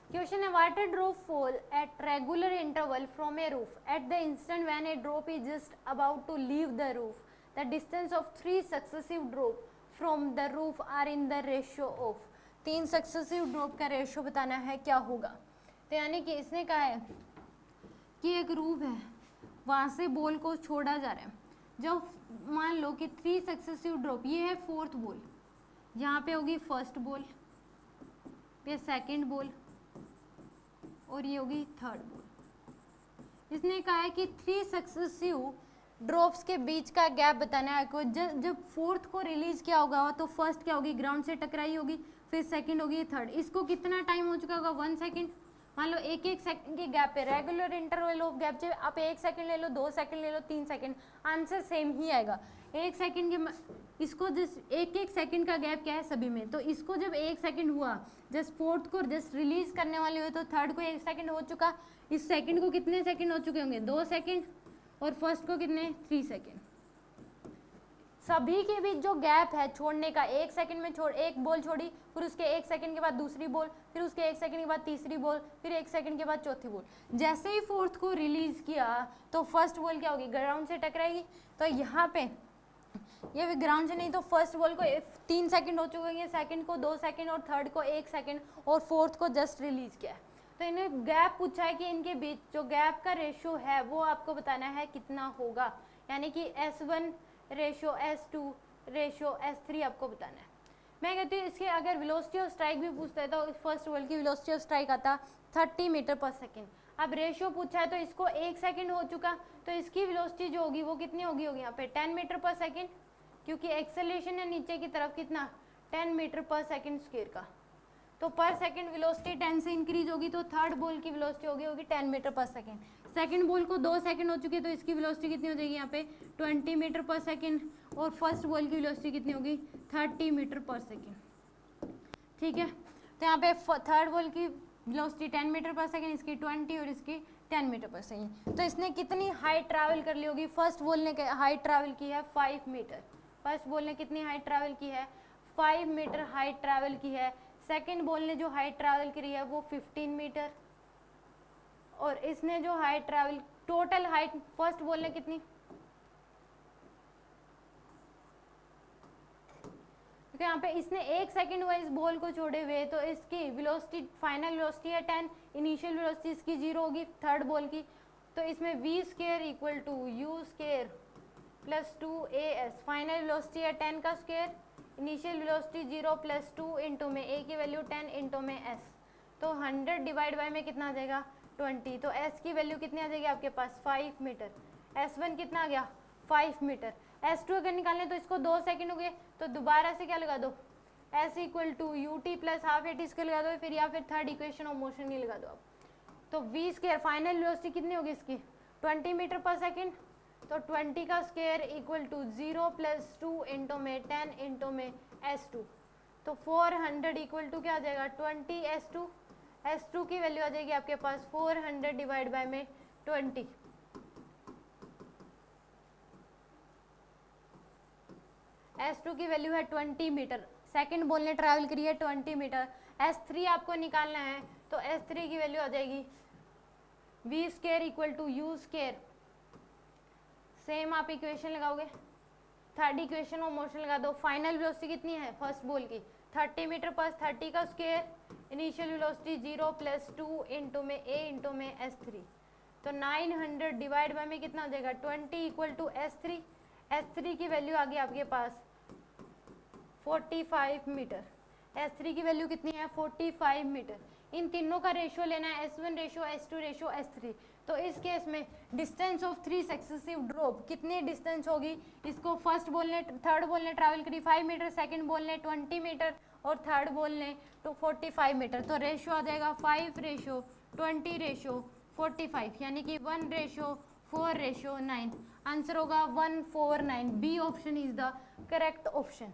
Question है water drop fall at regular interval from a roof at the instant when a drop is just about to leave the roof the distance of 3 successive drop from the roof are in the ratio of. 3 successive drop का ratio बताना है क्या होगा। तो यानी कि इसने कहा है कि एक रूफ है, वहां से बॉल को छोड़ा जा रहा है, जब मान लो कि 3 सक्सेसिव ड्रॉप, ये है 4th बॉल, यहाँ पे होगी फर्स्ट बॉल, फिर सेकंड बॉल और ये होगी थर्ड बॉल। इसने कहा है कि 3 सक्सेसिव ड्रॉप्स के बीच का गैप बताना है आपको। जब 4th को रिलीज किया होगा तो फर्स्ट क्या होगी, ग्राउंड से टकराई होगी, फिर सेकंड होगी, थर्ड। इसको कितना टाइम हो चुका होगा, 1 सेकंड। मान लो 1-1 सेकंड के गैप पे, रेगुलर इंटरवल ऑफ गैप, जब आप 1 सेकंड ले लो, 2 सेकंड ले लो, 3 सेकंड, आंसर सेम ही आएगा। 1 सेकंड के इसको जस्ट 1-1 सेकंड का गैप क्या है सभी में, तो इसको जब 1 सेकंड हुआ, जस्ट 4th को जस्ट रिलीज करने वाले हुए, तो थर्ड को 1 सेकंड हो चुका, इस सेकंड को कितने सेकंड हो चुके होंगे, 2 सेकंड, और फर्स्ट को कितने, 3 सेकंड। सभी के बीच जो गैप है छोड़ने का, 1 सेकंड में छोड़, एक बॉल छोड़ी, फिर उसके 1 सेकंड के बाद दूसरी बॉल, फिर उसके 1 सेकंड के बाद तीसरी बॉल, फिर 1 सेकंड के बाद चौथी बॉल। जैसे ही 4th को रिलीज किया तो फर्स्ट बॉल क्या होगी, ग्राउंड से टकराएगी। तो यहाँ पे ये ग्राउंड से नहीं, तो फर्स्ट बॉल को 3 सेकंड हो चुके होंगे, सेकंड को 2 सेकंड और थर्ड को 1 सेकंड, और 4th को जस्ट रिलीज किया है। तो इन्हें गैप पूछा है कि इनके बीच जो गैप का रेशियो है वो आपको बताना है कितना होगा, यानी कि S1 ratio S2 ratio S3 आपको बताना है। मैं कहती हूँ इसके अगर वेलोसिटी ऑफ स्ट्राइक भी पूछता है तो फर्स्ट बॉल की वेलोसिटी ऑफ स्ट्राइक आता 30 मीटर पर सेकेंड। अब रेशियो पूछा है तो इसको 1 सेकंड हो चुका, तो इसकी वेलोसिटी जो होगी वो कितनी होगी यहाँ पे 10 मीटर पर सेकेंड, क्योंकि एक्सेलरेशन है नीचे की तरफ कितना 10 मीटर पर सेकेंड स्क्वायर का, तो पर सेकंड वेलोसिटी 10 से इंक्रीज होगी, तो थर्ड बॉल की वेलोसिटी होगी 10 मीटर पर सेकंड। सेकंड बॉल को 2 सेकंड हो चुके हैं, तो इसकी वेलोसिटी कितनी हो जाएगी यहाँ पे 20 मीटर पर सेकंड, और फर्स्ट बॉल की वेलोसिटी कितनी होगी 30 मीटर पर सेकंड। ठीक है, तो यहाँ पे थर्ड बॉल की वेलोसिटी 10 मीटर पर सेकंड, इसकी 20 और इसकी 10 मीटर पर सेकंड। तो इसने कितनी हाइट ट्रैवल कर ली होगी, फर्स्ट बॉल ने हाइट ट्रैवल की है 5 मीटर, फर्स्ट बॉल ने कितनी हाइट ट्रैवल की है 5 मीटर हाइट ट्रैवल की है। सेकेंड बॉल ने जो हाइट ट्रैवल करी है वो 15 मीटर, और इसने जो height travel, total height first ball ने कितनी, तो यहाँ पे इसने 1 सेकंड हुआ इस बॉल को छोड़े हुए, तो इसकी वेलोसिटी फाइनल वेलोसिटी है 10, इनिशियल वेलोसिटी इसकी 0 होगी थर्ड बॉल की, तो इसमें v square equal to u square plus 2as, final velocity है 10 का square, initial velocity 0 plus 2 into में a की वैल्यू 10 इंटू में s, तो 100 डिवाइड बाय में कितना आ जाएगा 20, तो s की वैल्यू कितनी आ जाएगी आपके पास 5 मीटर, S1 कितना आ गया 5 मीटर, S2 अगर निकालने तो इसको 2 सेकंड हो गए, तो दोबारा से क्या लगा दो s equal to u t plus half a t इसके लगा दो, फिर या फिर थर्ड इक्वेशन ऑफ मोशन ही लगा दो आप, तो v स्क्वायर फाइनल वेलोसिटी कितनी होगी इसकी 20 मीटर पर सेकंड, तो 20 का square equal to 0 plus 2 into में 10 इंटू में S2, तो 400 इक्वल टू क्या आ जाएगा 20 S2, S2 की वैल्यू आ जाएगी आपके पास 400 डिवाइड बाय में 20, S2 की वैल्यू है 20 मीटर, सेकंड बॉल ने ट्रैवल करी है 20 मीटर। S3 आपको निकालना है, तो S3 की वैल्यू आ जाएगी v square equal to u square, same आप इक्वेशन लगाओगे, थर्ड इक्वेशन और मोशन लगा दो, फाइनल वेलोसिटी कितनी है फर्स्ट बॉल की 30 मीटर पर 30 का square, initial velocity 0 plus 2 into में a इंटू में S3, तो 900 डिवाइड बाय में कितना हो जाएगा 20 इक्वल टू S3, S3 की वैल्यू आ गई आपके पास 45 मीटर, S3 की वैल्यू कितनी है 45 मीटर। इन तीनों का रेशियो लेना है S1 ratio S2 ratio S3, तो इस केस में डिस्टेंस ऑफ 3 सक्सेसिव ड्रॉप कितनी डिस्टेंस होगी, इसको फर्स्ट बॉल ने थर्ड बॉल ने ट्रैवल करी 5 मीटर, सेकंड बॉल ने 20 मीटर और थर्ड बॉल ने तो 45 मीटर, तो रेशियो आ जाएगा 5 रेशियो 20 रेशियो 45, यानी कि 1 रेशियो 4 रेशियो 9, आंसर होगा 149, B option is the correct option.